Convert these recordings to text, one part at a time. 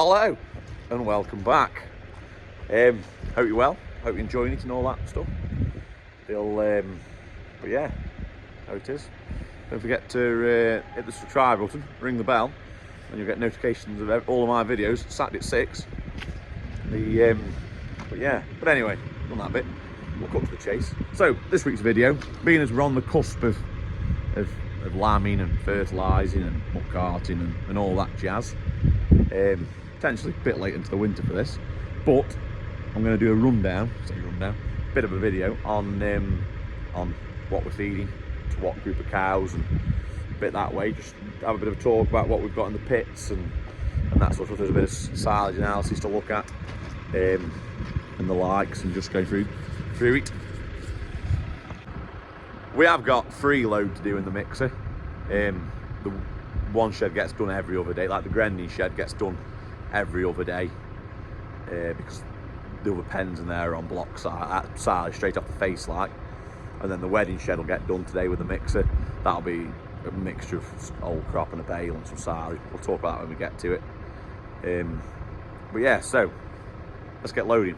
Hello and welcome back. Hope you're well, hope you're enjoying it and all that stuff. But yeah, how it is. Don't forget to hit the subscribe button, ring the bell, and you'll get notifications of all of my videos Saturday at 6. But anyway, on that bit, we'll cut to the chase. So this week's video, being as we're on the cusp of lambing and fertilising and muck carting and all that jazz, potentially a bit late into the winter for this, but I'm going to do a bit of a video on what we're feeding to what group of cows and a bit that way. Just have a bit of a talk about what we've got in the pits and that sort of stuff. There's a bit of silage analysis to look at and the likes, and just go through it. We have got 3 load to do in the mixer. The one shed gets done every other day, like the grinding shed gets done every other day, because the other pens in there are on block silage straight off the face like. And then the wedding shed will get done today with the mixer. That'll be a mixture of old crop and a bale and some silage. We'll talk about that when we get to it. But yeah, so let's get loading.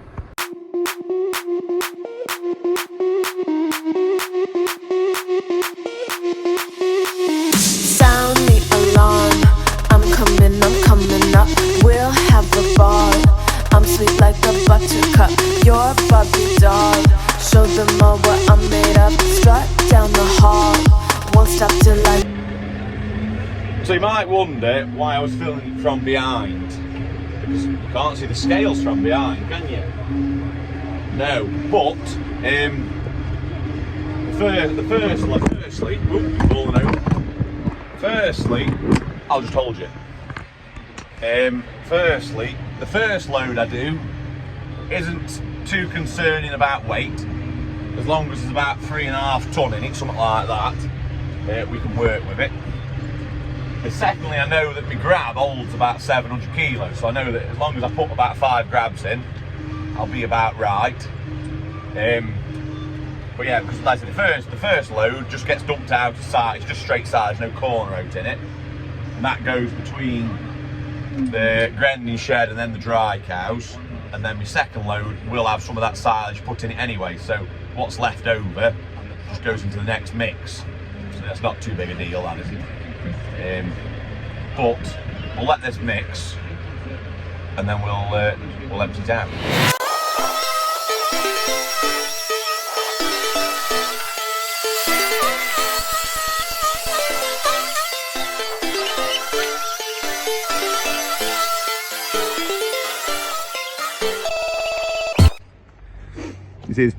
Sound the alarm, I'm coming up. We'll have a ball. I'm sweet like a buttercup. You're a Barbie doll. Show them all what I'm made of. Strut down the hall. Won't stop till I... So you might wonder why I was filming it from behind, because you can't see the scales from behind, can you? No, but firstly, I'll just hold you. Firstly, the first load I do isn't too concerning about weight, as long as there's about 3.5 ton in it, something like that. We can work with it. And secondly, I know that my grab holds about 700 kilos, so I know that as long as I put about 5 grabs in, I'll be about right. But yeah, because like I said, the first load just gets dumped out to side. It's just straight sides, no corner out in it, and that goes between the grinding shed and then the dry cows. And then my second load will have some of that silage put in it anyway, so what's left over just goes into the next mix. So that's not too big a deal, that, is it? But we'll let this mix and then we'll empty it out.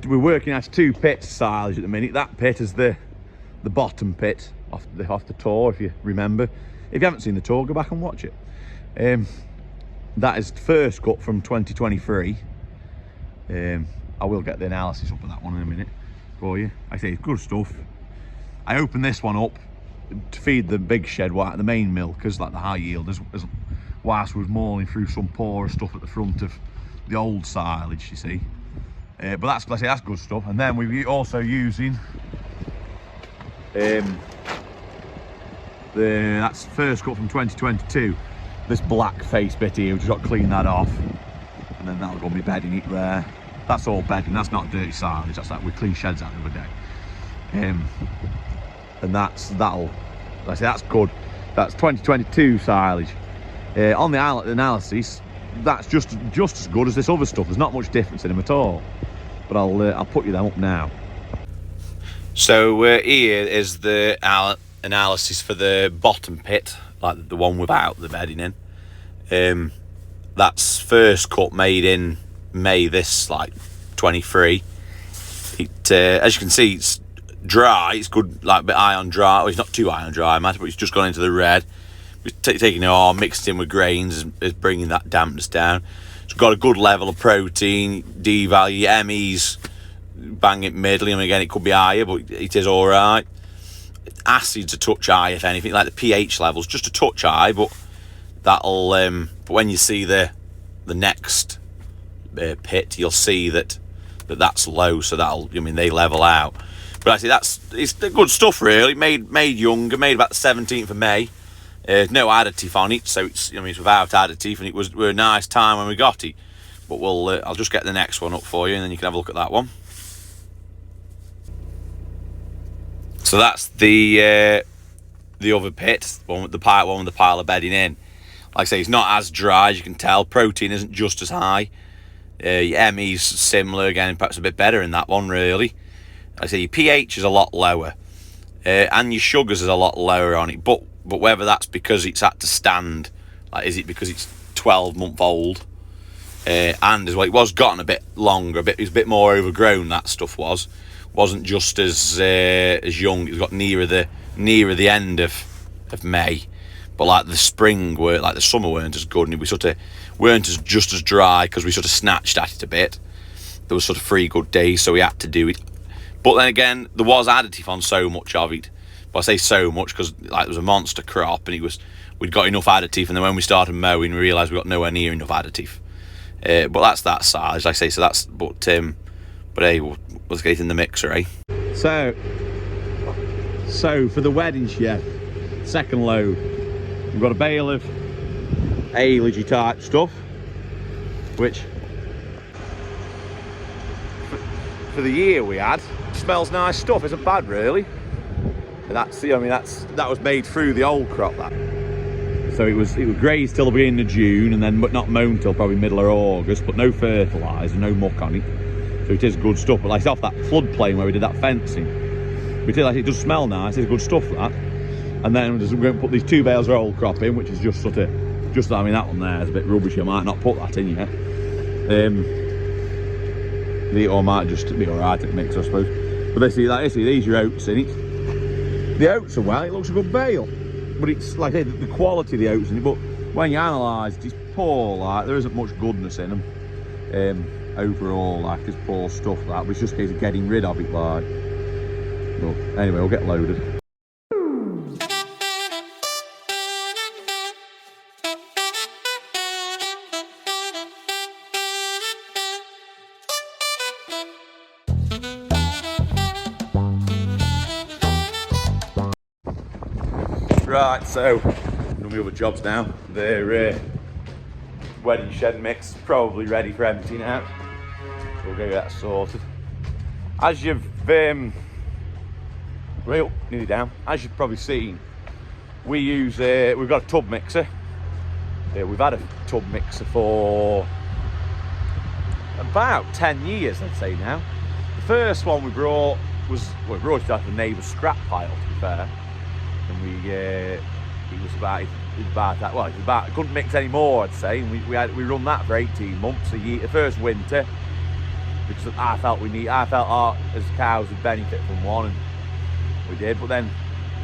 We're working at 2 pits of silage at the minute. That pit is the bottom pit off the tour, if you remember. If you haven't seen the tour, go back and watch it. That is the first cut from 2023. I will get the analysis up of that one in a minute for you. I say it's good stuff. I opened this one up to feed the big shed at the main mill, because like the high yield, as whilst we was mauling through some poorer stuff at the front of the old silage, you see. But that's, let's say, that's good stuff. And then we're also using that's first cut from 2022. This black face bit here, we've just got to clean that off, and then that'll go be bedding it there. That's all bedding. That's not dirty silage. That's like we clean sheds out the other day. And that'll, like I say, that's good. That's 2022 silage. On the analysis, that's just as good as this other stuff. There's not much difference in them at all. But I'll put you them up now. So here is the analysis for the bottom pit, like the one without the bedding in. That's first cut made in May this, like 23. As you can see, it's dry. It's good, like a bit high on dry. Well, it's not too high on dry matter, but it's just gone into the red. Taking it all, mixed in with grains, is bringing that dampness down. It's got a good level of protein, D value, ME's bang it middling. Again, it could be higher, but it is all right. Acid's a touch high, if anything, like the pH level's just a touch high, but that'll. But when you see the next pit, you'll see that's low, so that'll. I mean, they level out. But actually, it's the good stuff really. Made younger, made about the 17th of May. No additive on it, so it's without additive, and it was a nice time when we got it. But I'll just get the next one up for you, and then you can have a look at that one. So that's the other pit, one with the pile of bedding in. Like I say, it's not as dry as you can tell. Protein isn't just as high. Your ME's similar, again, perhaps a bit better in that one, really. Like I say, your pH is a lot lower, and your sugars is a lot lower on it. But whether that's because it's had to stand, like, is it because it's 12-month-old, and as well, it was gotten a bit longer, it was a bit more overgrown. That stuff wasn't just as young. It got nearer the end of May. But like the spring the summer weren't as good, and we sort of weren't just as dry because we sort of snatched at it a bit. There was sort of 3 good days, so we had to do it. But then again, there was additive on so much of it. But I say so much because like, it was a monster crop, and we'd got enough additive, and then when we started mowing, we realised we got nowhere near enough additive. But that's that size, like I say. So that's but hey, let's get it in the mixer, eh? So for the wedding shed, second load, we've got a bale of Silage type stuff, which for the year we had, smells nice stuff. Isn't bad, really. And that was made through the old crop. That, so it was grazed till the beginning of June, and then but not mown till probably middle of August. But no fertiliser, no muck on it. So it is good stuff. But like off that floodplain where we did that fencing, it does smell nice. It's good stuff, that. And then we're going to put these 2 bales of old crop in, which is just that one there is a bit rubbish. I might not put that in yet. Or might just be alright at the mix, I suppose. But these are oats in it. The oats are it looks a good bale. But it's like the quality of the oats in it. But when you analyse it, it's poor. Like there isn't much goodness in them. Overall, like it's poor stuff. But it's just a case of getting rid of it. Like, well, anyway, we'll get loaded. Right, so done my other jobs now. The wedding shed mix is probably ready for emptying out. So we'll get that sorted. As you've nearly down. As you've probably seen, we've got a tub mixer. We've had a tub mixer for about 10 years, I'd say now. The first one we brought it out of the neighbour's scrap pile, to be fair. And it was about that. Well, it couldn't mix anymore, I'd say. And we run that for 18 months a year. The first winter, because I felt as cows would benefit from one, and we did. But then,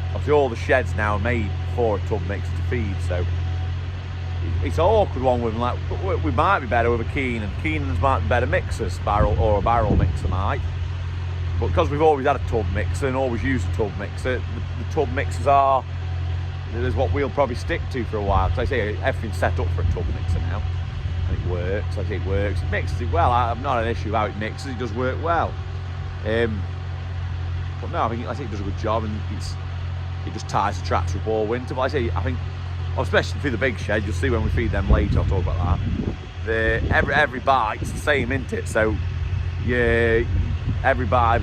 obviously, all the sheds now are made for a tub mixer to feed. So it's an awkward one with them. Like we might be better with a Keenan. Keenan's might be better mixers, a barrel mixer might. But because we've always had a tub mixer and always used a tub mixer, the tub mixers is what we'll probably stick to for a while. Because I say everything's set up for a tub mixer now, and it works. I think it works. It mixes it well. I'm not an issue how it mixes. It does work well. But no, I think it does a good job, and it just ties the tractor up all winter. But I think, especially for the big shed, you'll see when we feed them later. I'll talk about that. Every bite's the same, isn't it? So yeah. Every bite,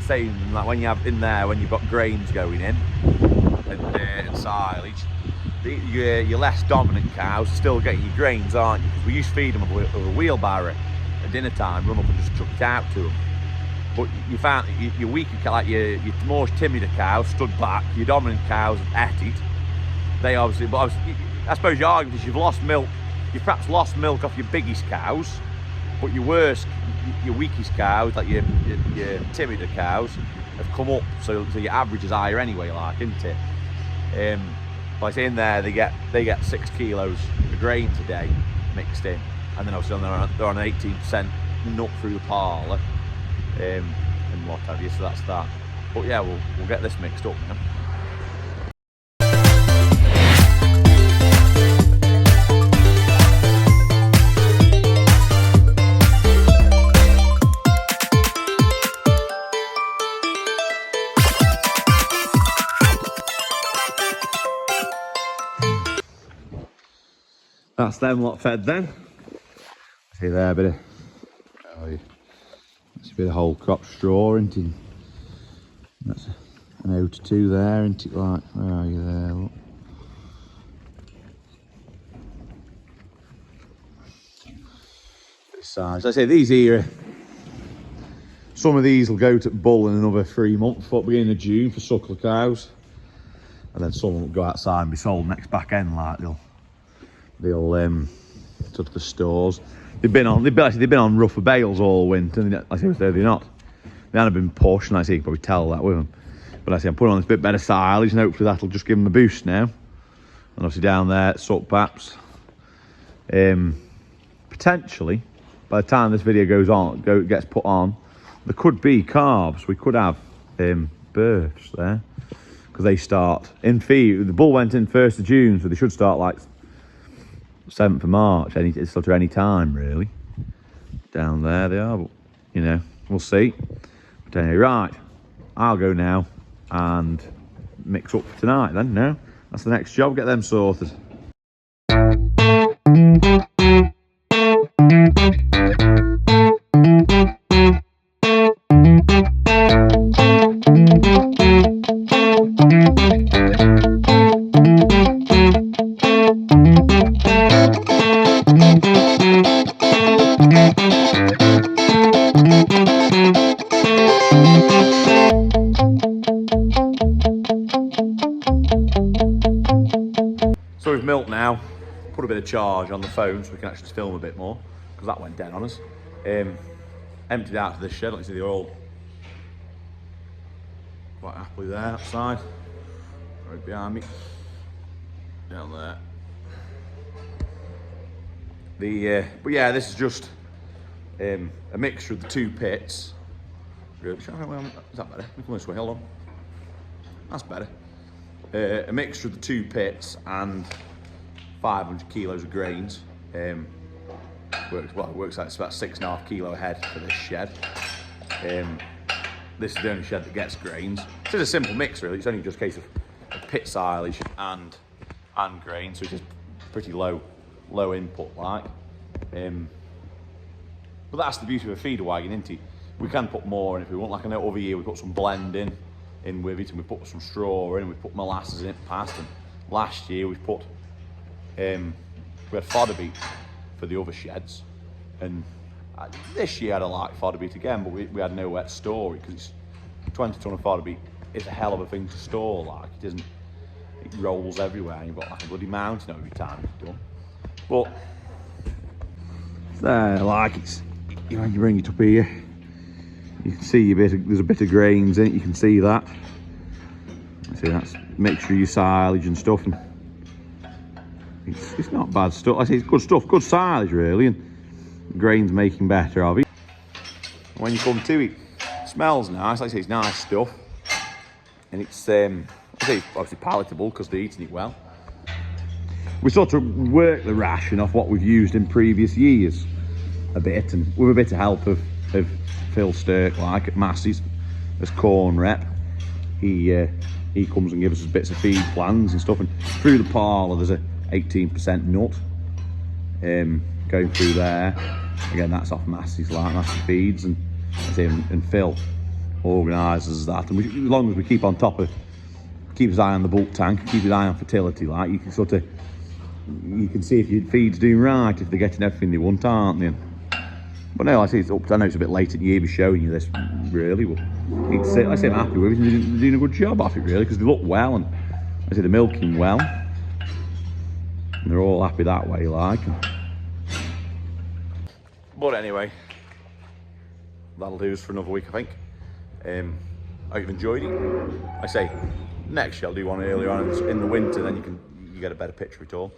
same like when you have in there when you've got grains going in and silage. Your less dominant cows are still getting your grains, aren't you? Because we used to feed them with a wheelbarrow at dinner time, run up and just chuck it out to them. But you found your weaker, like your more timid cows stood back. Your dominant cows ate it. They obviously, I suppose your argument is you've lost milk. You've perhaps lost milk off your biggest cows. But your weakest cows, like your timider cows, have come up, so your average is higher anyway, like, isn't it? Like in there, they get 6 kilos of grains a day mixed in, and then obviously they're on an 18% nut through the parlour, and what have you. So that's that. But yeah, we'll get this mixed up now. That's them lot fed then. See there, a bit of, that's a bit of whole crop straw, isn't it? That's an out of 2 there, isn't it? Like, where are you there? Look. This size. I say these here, some of these will go to bull in another 3 months, but beginning of June for suckler cows. And then some will go outside and be sold next back end, like they'll to the stores. They've been on rougher bales all winter. And I say they're not. They haven't been pushed, and I say you can probably tell that with them. But I say I'm putting on this bit better silage, and hopefully that'll just give them a boost now. And obviously down there, suck paps. Potentially, by the time this video gets put on, there could be calves. We could have births there, because they start in feed. The bull went in 1st of June, so they should start like 7th of March. It's sort of any time really. Down there they are, but you know, we'll see. But anyway, right, I'll go now and mix up for tonight then. No, that's the next job. Get them sorted. So we've milked now, put a bit of charge on the phone so we can actually film a bit more, because that went dead on us. Emptied out to this shed. Let's see, they're all quite happily there outside. Right behind me. Down there. But yeah, this is just a mixture of the 2 pits. Is that better? Come this way, hold on. That's better. A mixture of the 2 pits and 500 kilos of grains. Works out it's about 6.5 kilo a head for this shed. This is the only shed that gets grains. It's just a simple mix really. It's only just a case of pit silage and grains, so it's just pretty low input like. But that's the beauty of a feeder wagon, isn't it? We can put more in if we want. Like I know over here we put some blend in with it, and we put some straw in, we put molasses in it past. And last year we put we had fodder beet for the other sheds, and this year I'd like fodder beet again, but we had nowhere to store it, because 20 tonne of fodder beet is a hell of a thing to store. Like it rolls everywhere, and you've got like a bloody mountain every time it's done. But there, like it's, you know, you bring it up here, you can see there's a bit of grains in it. You can see that. See, that's mixture of your silage and stuff, and it's not bad stuff. I say it's good stuff, good silage really, and grains making better of it. When you come to it, it smells nice. Like I say, it's nice stuff, and it's I say it's obviously palatable because they're eating it well. We sort of work the ration off what we've used in previous years a bit, and with a bit of help of Phil Stirk, like at Massey's as corn rep. He comes and gives us bits of feed plans and stuff, and through the parlour there's a 18% nut going through there. Again, that's off Massey's, like Massey feeds, and Phil organises that, and as long as we keep on top of, keep his eye on the bulk tank, keep his eye on fertility, like you can see if your feed's doing right, if they're getting everything they want, aren't they? But no, I know it's a bit late in the year to be showing you this, really, but I say I'm happy with it. They're doing a good job off it, really, because they look well, and I say they're milking well, and they're all happy that way, like. But anyway, that'll do us for another week, I think. I hope you've enjoyed it. I say next year I'll do one earlier on in the winter, then you get a better picture of it all.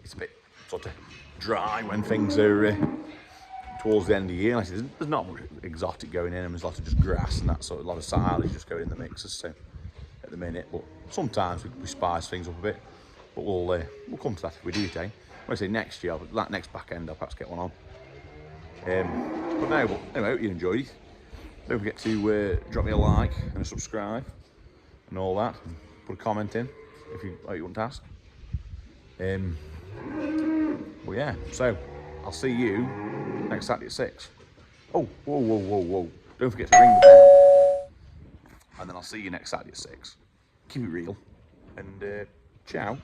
It's a bit sort of dry when things are towards the end of the year. Like I say, there's not much exotic going in, and there's lots of just grass and that sort of, a lot of silage just going in the mixers, so at the minute. But sometimes we spice things up a bit, but we'll come to that if we do it, eh? When I say next year, that next back end I'll perhaps get one on. But no, anyway, I hope you enjoyed it. Don't forget to drop me a like and a subscribe and all that, and put a comment in if you want to ask. Well, yeah, so I'll see you next Saturday at 6. Oh, whoa. Don't forget to ring the bell. And then I'll see you next Saturday at 6. Keep it real. And ciao.